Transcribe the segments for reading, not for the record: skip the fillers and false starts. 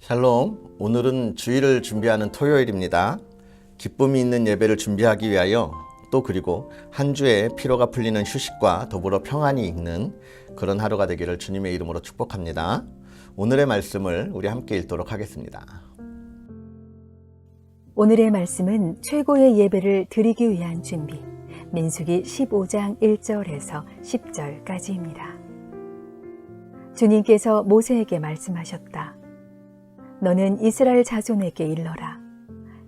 샬롬, 오늘은 주일을 준비하는 토요일입니다. 기쁨이 있는 예배를 준비하기 위하여 또 그리고 한 주의 피로가 풀리는 휴식과 더불어 평안이 있는 그런 하루가 되기를 주님의 이름으로 축복합니다. 오늘의 말씀을 우리 함께 읽도록 하겠습니다. 오늘의 말씀은 최고의 예배를 드리기 위한 준비, 민수기 15장 1절에서 10절까지입니다. 주님께서 모세에게 말씀하셨다. 너는 이스라엘 자손에게 일러라.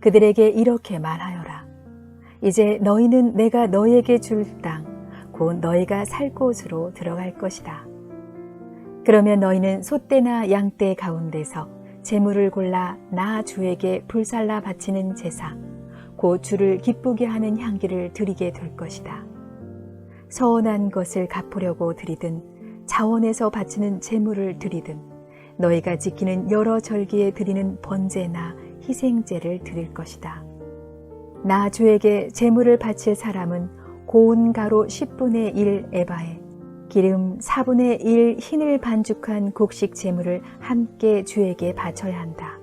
그들에게 이렇게 말하여라. 이제 너희는 내가 너희에게 줄 땅, 곧 너희가 살 곳으로 들어갈 것이다. 그러면 너희는 소떼나 양떼 가운데서 제물을 골라 나 주에게 불살라 바치는 제사, 곧 주를 기쁘게 하는 향기를 드리게 될 것이다. 서원한 것을 갚으려고 드리든 자원에서 바치는 제물을 드리든 너희가 지키는 여러 절기에 드리는 번제나 희생제를 드릴 것이다. 나 주에게 제물을 바칠 사람은 고운 가루 10분의 1 에바에 기름 4분의 1 흰을 반죽한 곡식 제물을 함께 주에게 바쳐야 한다.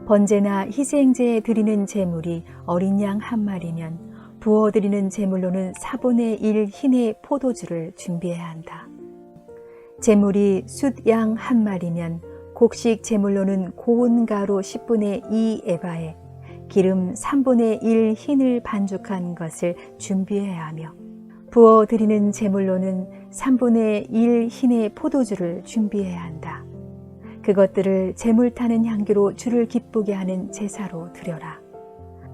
번제나 희생제에 드리는 제물이 어린 양 한 마리면 부어드리는 제물로는 4분의 1 흰의 포도주를 준비해야 한다. 제물이 숫양 한 마리면 곡식 제물로는 고운 가루 10분의 2 에바에 기름 3분의 1 흰을 반죽한 것을 준비해야 하며 부어드리는 제물로는 3분의 1 흰의 포도주를 준비해야 한다. 그것들을 제물 타는 향기로 주를 기쁘게 하는 제사로 드려라.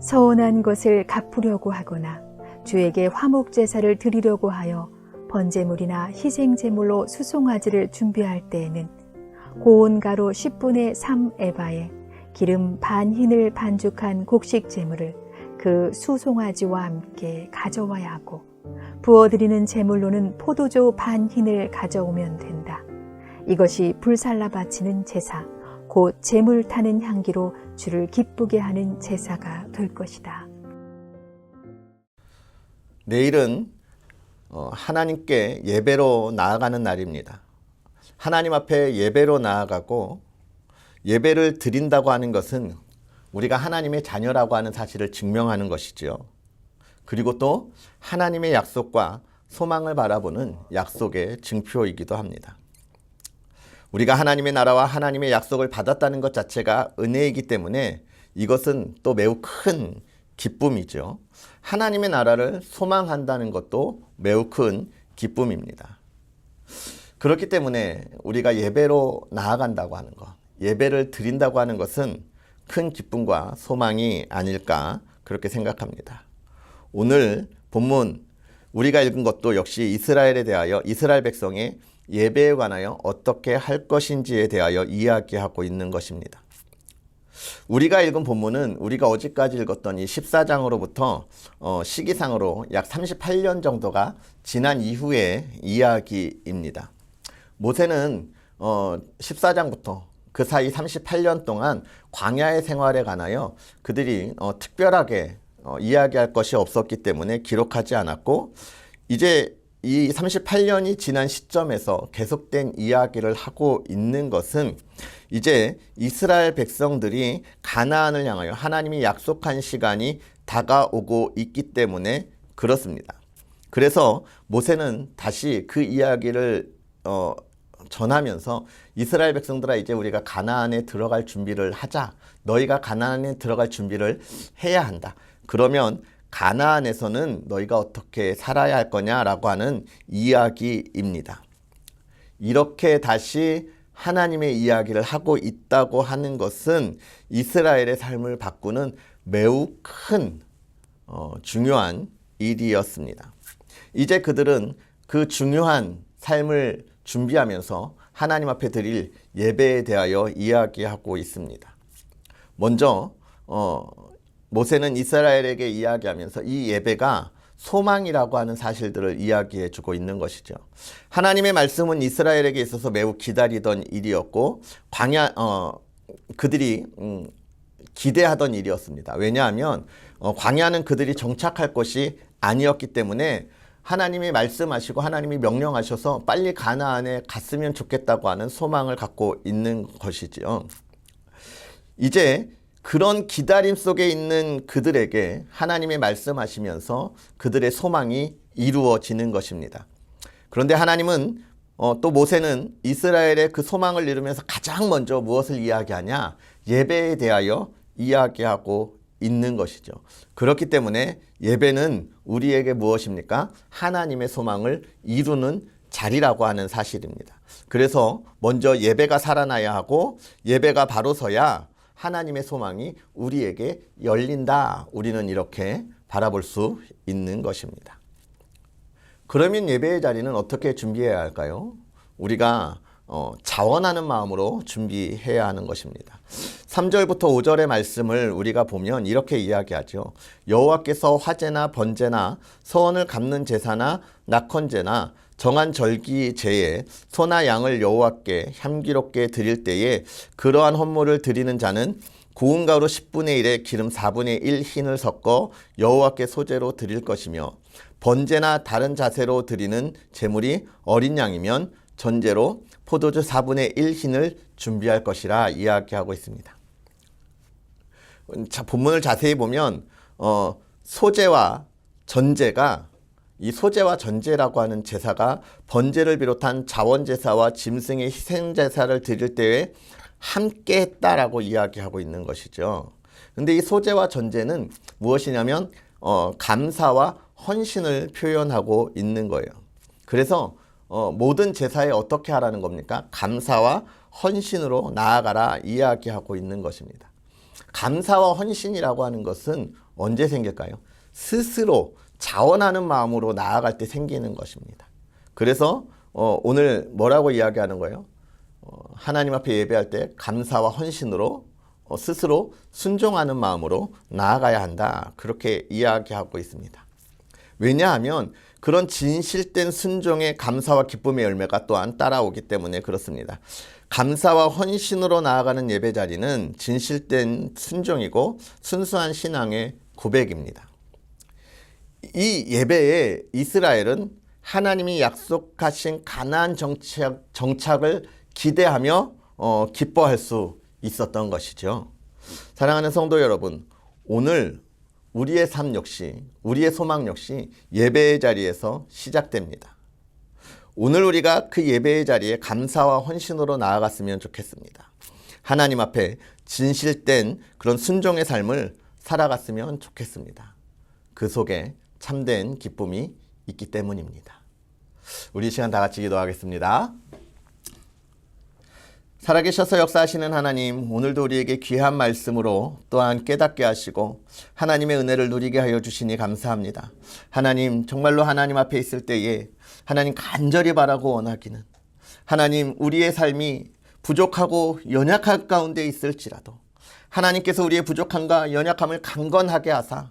서운한 것을 갚으려고 하거나 주에게 화목제사를 드리려고 하여 번제물이나 희생제물로 수송아지를 준비할 때에는 고운 가루 10분의 3 에바에 기름 반 흰을 반죽한 곡식 제물을 그 수송아지와 함께 가져와야 하고 부어드리는 제물로는 포도주 반 흰을 가져오면 된다. 이것이 불살라 바치는 제사, 곧 제물 타는 향기로 주를 기쁘게 하는 제사가 될 것이다. 내일은 하나님께 예배로 나아가는 날입니다. 하나님 앞에 예배로 나아가고 예배를 드린다고 하는 것은 우리가 하나님의 자녀라고 하는 사실을 증명하는 것이지요. 그리고 또 하나님의 약속과 소망을 바라보는 약속의 증표이기도 합니다. 우리가 하나님의 나라와 하나님의 약속을 받았다는 것 자체가 은혜이기 때문에 이것은 또 매우 큰 기쁨이죠. 하나님의 나라를 소망한다는 것도 매우 큰 기쁨입니다. 그렇기 때문에 우리가 예배로 나아간다고 하는 것, 예배를 드린다고 하는 것은 큰 기쁨과 소망이 아닐까 그렇게 생각합니다. 오늘 본문 우리가 읽은 것도 역시 이스라엘에 대하여 이스라엘 백성의 예배에 관하여 어떻게 할 것인지에 대하여 이야기하고 있는 것입니다. 우리가 읽은 본문은 우리가 어제까지 읽었던 이 14장으로부터 시기상으로 약 38년 정도가 지난 이후의 이야기입니다. 모세는 14장부터 그 사이 38년 동안 광야의 생활에 관하여 그들이 특별하게 이야기할 것이 없었기 때문에 기록하지 않았고, 이제 이 38년이 지난 시점에서 계속된 이야기를 하고 있는 것은 이제 이스라엘 백성들이 가나안을 향하여 하나님이 약속한 시간이 다가오고 있기 때문에 그렇습니다. 그래서 모세는 다시 그 이야기를 전하면서 이스라엘 백성들아, 이제 우리가 가나안에 들어갈 준비를 하자. 너희가 가나안에 들어갈 준비를 해야 한다. 그러면 가나안에서는 너희가 어떻게 살아야 할 거냐라고 하는 이야기입니다. 이렇게 다시 하나님의 이야기를 하고 있다고 하는 것은 이스라엘의 삶을 바꾸는 매우 큰 중요한 일이었습니다. 이제 그들은 그 중요한 삶을 준비하면서 하나님 앞에 드릴 예배에 대하여 이야기하고 있습니다. 먼저 모세는 이스라엘에게 이야기하면서 이 예배가 소망이라고 하는 사실들을 이야기해 주고 있는 것이죠. 하나님의 말씀은 이스라엘에게 있어서 매우 기다리던 일이었고 그들이 기대하던 일이었습니다. 왜냐하면 광야는 그들이 정착할 것이 아니었기 때문에 하나님이 말씀하시고 하나님이 명령하셔서 빨리 가나안에 갔으면 좋겠다고 하는 소망을 갖고 있는 것이지요. 이제 그런 기다림 속에 있는 그들에게 하나님이 말씀하시면서 그들의 소망이 이루어지는 것입니다. 그런데 하나님은 또 모세는 이스라엘의 그 소망을 이루면서 가장 먼저 무엇을 이야기하냐? 예배에 대하여 이야기하고 있는 것이죠. 그렇기 때문에 예배는 우리에게 무엇입니까? 하나님의 소망을 이루는 자리라고 하는 사실입니다. 그래서 먼저 예배가 살아나야 하고 예배가 바로 서야 하나님의 소망이 우리에게 열린다. 우리는 이렇게 바라볼 수 있는 것입니다. 그러면 예배의 자리는 어떻게 준비해야 할까요? 우리가 자원하는 마음으로 준비해야 하는 것입니다. 3절부터 5절의 말씀을 우리가 보면 이렇게 이야기하죠. 여호와께서 화제나 번제나 서원을 갚는 제사나 낙헌제나 정한 절기 제에 소나 양을 여호와께 향기롭게 드릴 때에 그러한 헌물을 드리는 자는 고운 가루 10분의 1에 기름 4분의 1 흰을 섞어 여호와께 소제로 드릴 것이며 번제나 다른 자세로 드리는 제물이 어린 양이면 전제로 포도주 4분의 1 흰을 준비할 것이라 이야기하고 있습니다. 자, 본문을 자세히 보면 소제와 전제가 이 소제와 전제라고 하는 제사가 번제를 비롯한 자원제사와 짐승의 희생제사를 드릴 때에 함께 했다라고 이야기하고 있는 것이죠. 그런데 이 소제와 전제는 무엇이냐면 감사와 헌신을 표현하고 있는 거예요. 그래서 모든 제사에 어떻게 하라는 겁니까? 감사와 헌신으로 나아가라 이야기하고 있는 것입니다. 감사와 헌신이라고 하는 것은 언제 생길까요? 스스로 자원하는 마음으로 나아갈 때 생기는 것입니다. 그래서 오늘 뭐라고 이야기하는 거예요? 하나님 앞에 예배할 때 감사와 헌신으로 스스로 순종하는 마음으로 나아가야 한다. 그렇게 이야기하고 있습니다. 왜냐하면 그런 진실된 순종의 감사와 기쁨의 열매가 또한 따라오기 때문에 그렇습니다. 감사와 헌신으로 나아가는 예배 자리는 진실된 순종이고 순수한 신앙의 고백입니다. 이 예배에 이스라엘은 하나님이 약속하신 가나안 정착을 기대하며 기뻐할 수 있었던 것이죠. 사랑하는 성도 여러분, 오늘 우리의 삶 역시, 우리의 소망 역시 예배의 자리에서 시작됩니다. 오늘 우리가 그 예배의 자리에 감사와 헌신으로 나아갔으면 좋겠습니다. 하나님 앞에 진실된 그런 순종의 삶을 살아갔으면 좋겠습니다. 그 속에 참된 기쁨이 있기 때문입니다. 우리 이 시간 다 같이 기도하겠습니다. 살아계셔서 역사하시는 하나님, 오늘도 우리에게 귀한 말씀으로 또한 깨닫게 하시고 하나님의 은혜를 누리게 하여 주시니 감사합니다. 하나님, 정말로 하나님 앞에 있을 때에 하나님 간절히 바라고 원하기는 하나님, 우리의 삶이 부족하고 연약한 가운데 있을지라도 하나님께서 우리의 부족함과 연약함을 강건하게 하사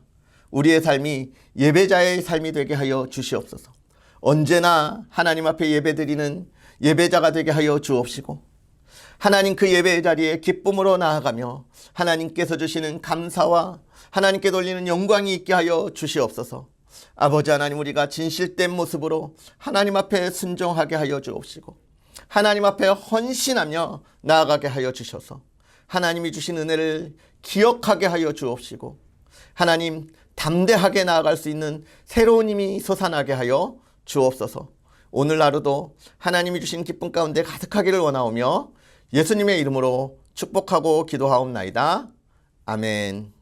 우리의 삶이 예배자의 삶이 되게 하여 주시옵소서. 언제나 하나님 앞에 예배드리는 예배자가 되게 하여 주옵시고 하나님 그 예배의 자리에 기쁨으로 나아가며 하나님께서 주시는 감사와 하나님께 돌리는 영광이 있게 하여 주시옵소서. 아버지 하나님, 우리가 진실된 모습으로 하나님 앞에 순종하게 하여 주옵시고 하나님 앞에 헌신하며 나아가게 하여 주셔서 하나님이 주신 은혜를 기억하게 하여 주옵시고 하나님 담대하게 나아갈 수 있는 새로운 힘이 솟아나게 하여 주옵소서. 오늘 하루도 하나님이 주신 기쁨 가운데 가득하기를 원하오며 예수님의 이름으로 축복하고 기도하옵나이다. 아멘.